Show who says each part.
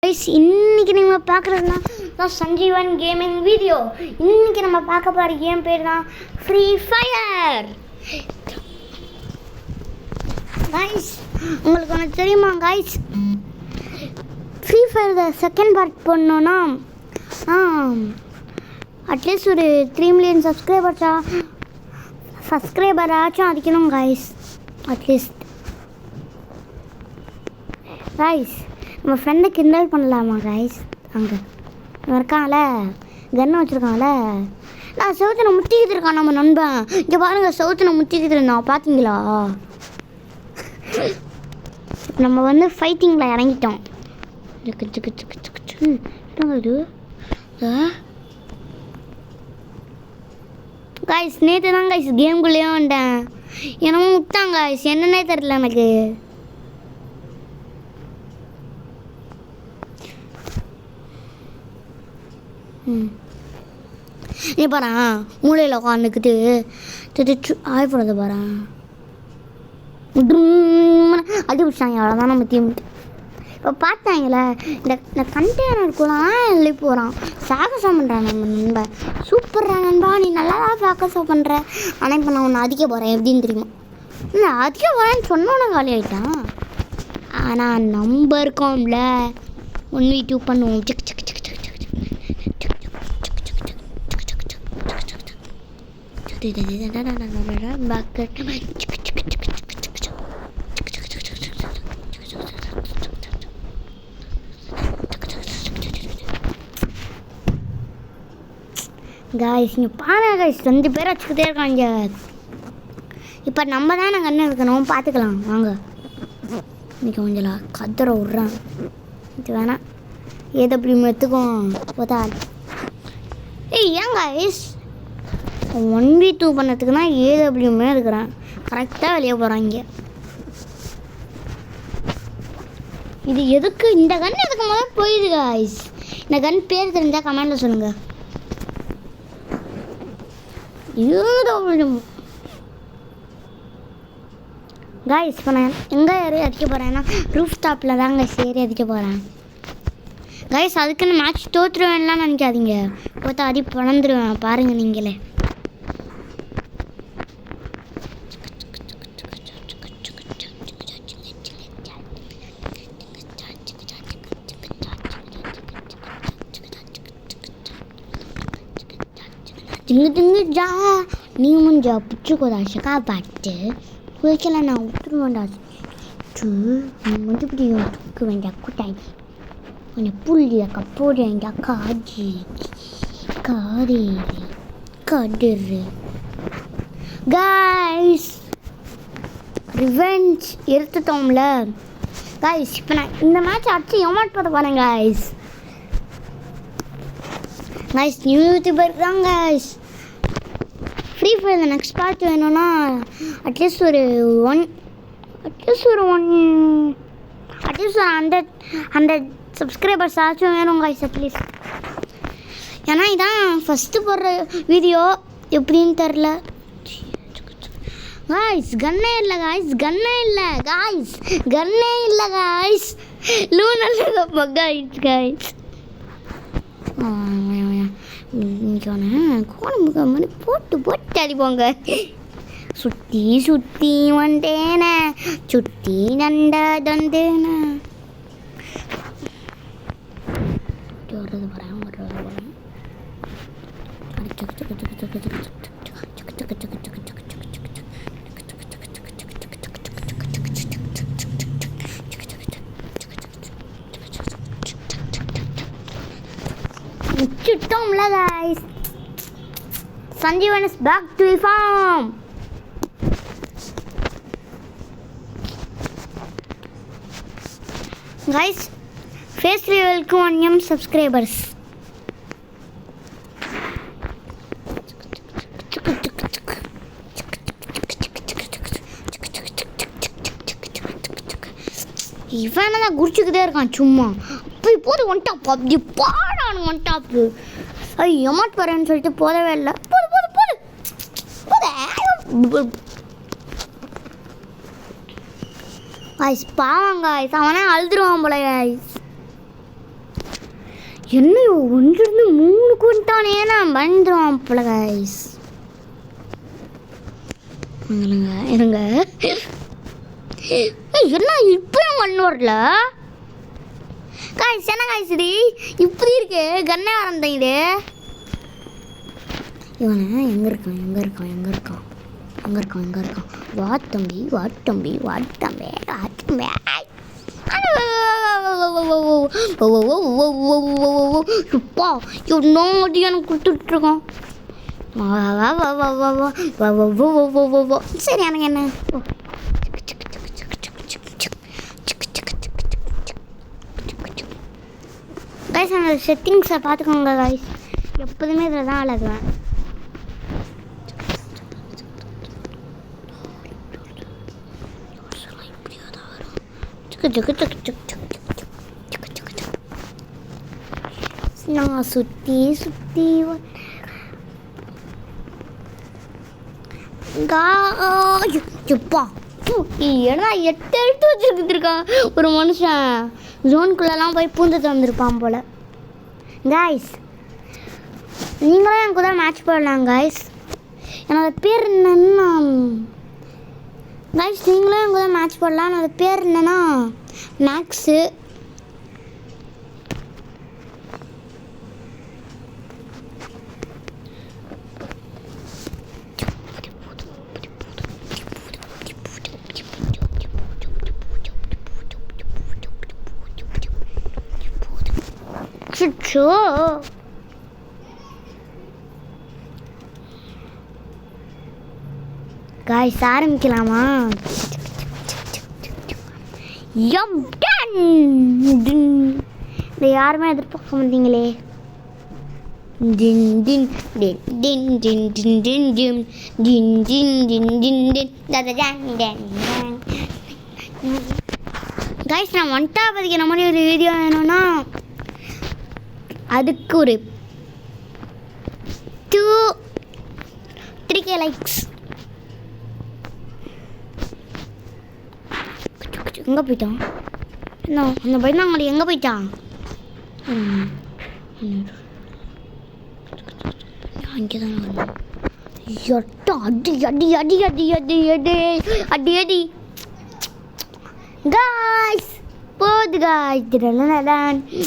Speaker 1: இன்னைக்கு நம்ம பார்க்குறதுனா தான் சஞ்சீவன் கேமிங் வீடியோ. இன்னைக்கு நம்ம பார்க்க போகிற கேம் பேர் தான் ஃப்ரீ ஃபயர். கைஸ், உங்களுக்கு ஒன்று தெரியுமா guys? Free fire second part பண்ணோன்னா அட்லீஸ்ட் ஒரு 3 மில்லியன் சப்ஸ்கிரைபராச்சும் அடிக்கணும் கைஸ். அட்லீஸ்ட் கைஸ், நம்ம ஃப்ரெண்டை கிண்டல் பண்ணலாமா கைஸ்? அங்கே இருக்கான்ல, கன்னு வச்சுருக்கான்ல, நான் செவுத்தின முட்டிக்கிட்டு இருக்கான் நம்ம நண்பன். இங்கே பாருங்கள், செவுத்தின முட்டிக்கிட்டு இருந்தான், பார்த்தீங்களா? நம்ம வந்து ஃபைட்டிங்கில் இறங்கிட்டோம். இது கைஸ், நேற்று தான் கைஸ் கேம்குள்ளேயே வந்துட்டேன். என்னமோ விட்டாங்க கைஸ், என்னன்னே தெரியல எனக்கு. நீ பாரு, மூளையில் உட்காந்துக்கிட்டு ஆய் போடுறத பாரு. அடி பிடிச்சாங்க, அவ்வளோதான் நம்ம தீம். இப்போ பார்த்தாங்களே, இந்த கண்டெய்னருக்குலாம் எழுதி போகிறான், சாகசம் பண்ணுறான் நம்ம நண்பன். சூப்பர்ரா நண்பா, நீ நல்லா தான் சாகசம் பண்ணுற. ஆனால் இப்போ நான் ஒன்று அதிக்க போகிறேன், எப்படின்னு தெரியுமா? இல்லை, அதிக போகிறேன்னு சொன்னோன்னே காலி ஆகிட்டான். ஆனால் நம்ம இருக்கோம்ல, 1v2 பண்ணுவோம். காய்ஸ், இங்கே பாருங்க காய்ஸ், 2 பேர் வச்சுக்கிட்டே இருக்காங்க. இப்போ நம்ம தான் நாங்கள் என்ன இருக்கணும் பார்த்துக்கலாம் வாங்க. இன்னைக்கு கொஞ்சம் கதற விட்றேன். இது வேணாம், ஏதோ அப்படி எடுத்துக்கும் பார்த்தா. ஏன் காய்ஸ், 1v2 பண்ணதுக்குன்னா ஏடபிள்யூமே இருக்கிறேன். கரெக்டாக வெளியே போகிறாங்க. இது எதுக்கு, இந்த கன் எதுக்கு முதல்ல போயிடுது காய்ஸ்? இந்த கன் பேர் தெரிஞ்சால் கமெண்டில் சொல்லுங்கள். காய்ஸ், இப்போ நான் எங்கே ஏறி அடிக்க போகிறேன்னா ரூஃப் டாப்பில் தான் கைஸ் ஏறி அடிக்க போகிறேன். கைஸ், அதுக்குன்னு மேட்ச் தோற்றுருவேன்லாம் நினைக்காதீங்க. பார்த்தா அடி பிறந்துருவேன் பாருங்கள் நீங்களே. திங்கு திங்கு ஜா, நீ முஞ்சா பிச்சுக்கோதா ஷக்கா பாட்டு குளிக்கல நான் விட்டுருவேண்டா. நீ முஞ்சு பிடிக்கும் துக்கு வேண்டாம் கூட்டாய் கொஞ்சம் புள்ளிய கப்போடு வேண்டாம் காஜி காரி கடுறு. காய்ஸ், ரிவெஞ்ச் எடுத்துட்டோம்ல காய்ஸ். இப்போ நான் இந்த மேட்ச் அடிச்சு எமாட் பார்த்து போகிறேன் காய்ஸ். கைஸ், நியூ யூடியூபர் தான் guys. Free Fire next part வேணும்னா அட்லீஸ்ட் ஒரு 100 சப்ஸ்கிரைபர்ஸ் ஆச்சும் வேணும் கைஸ் அட்லீஸ்ட். ஏன்னா இதான் ஃபஸ்ட்டு போடுற வீடியோ, எப்படின்னு தெரில காய்ஸ். கன்னே இல்லை காய்ஸ், காய்ஸ் லூனல்ல பக்காயிடுச்சு காய்ஸ். கோணமுக மாதிரி போட்டு அடிப்போங்க. சுற்றி வந்தேன சுற்றி நண்ட தந்தேன வர்றது போகிறேன். முடிச்சிட்டோம்ல guys. Sanjeevan is back to the farm. Guys, face reveal ku 1M subscribers. இவன் தான் குடிச்சுக்கிட்டே இருக்கான் சும்மா. அப்படி போது ஒன் டாப், அப்படி பாடானு ஒன் டாப்பு. ஐயோ எமாட் வரேன்னு சொல்லிட்டு போதவே இல்லை. போது போது போது போது காய்ஸ், பாவம் காய்ஸ், அவனே அழுதுருவான் போல காய்ஸ். என்ன ஒன்றிருந்து 3 வந்துட்டானே நான் பயந்துருவான் போல கைஸ். இருங்க என்ன இப்பயும் கண்ணு வரல கைஸ். என்ன கைஸ் இது இப்படி இருக்கு கண்ணே வரந்தீங்க. இவனை எங்கே இருக்கான் வா தம்பி சுப்பா இன்னொரு எனக்கு கொடுத்துட்ருக்கோம். சரி எனக்கு என்ன கைஸ் அந்த செட்டிங்ஸை பார்த்துக்கோங்க கைஸ். எப்போதுமே இதில் தான் அழகுவேன். நான் சுற்றி ஏன்னா 8 எழுத்து வச்சுருக்கான் ஒரு மனுஷன். ஜோனுக்குள்ளெல்லாம் போய் பூந்து தந்துருப்பான் போல். கைஸ் நீங்களும் என் கூட மேட்ச் போடலாம் கைஸ். என்னோட பேர் என்னன்னா கைஸ் நீங்களும் என் கூட மேட்ச் போடலாம். என்னோட பேர் என்னன்னா மேக்ஸு. சுச்சோ கைஸ் ஆரம்பிக்கலாமா? இதை யாருமே எதிர்பார்க்க மாட்டீங்களே. கைஸ் நான் 1 பதிக்கிற மாதிரி ஒரு வீடியோ வேணும்னா அதுக்கு ஒரு 2-3K லைக்ஸ். எங்கே போயிட்டான்? என்ன அந்த பயந்தாங்கடி எங்கே போயிட்டான்? அங்கே தான் வரணும். அடி காய்ஸ் போகுது காய்ஸ்.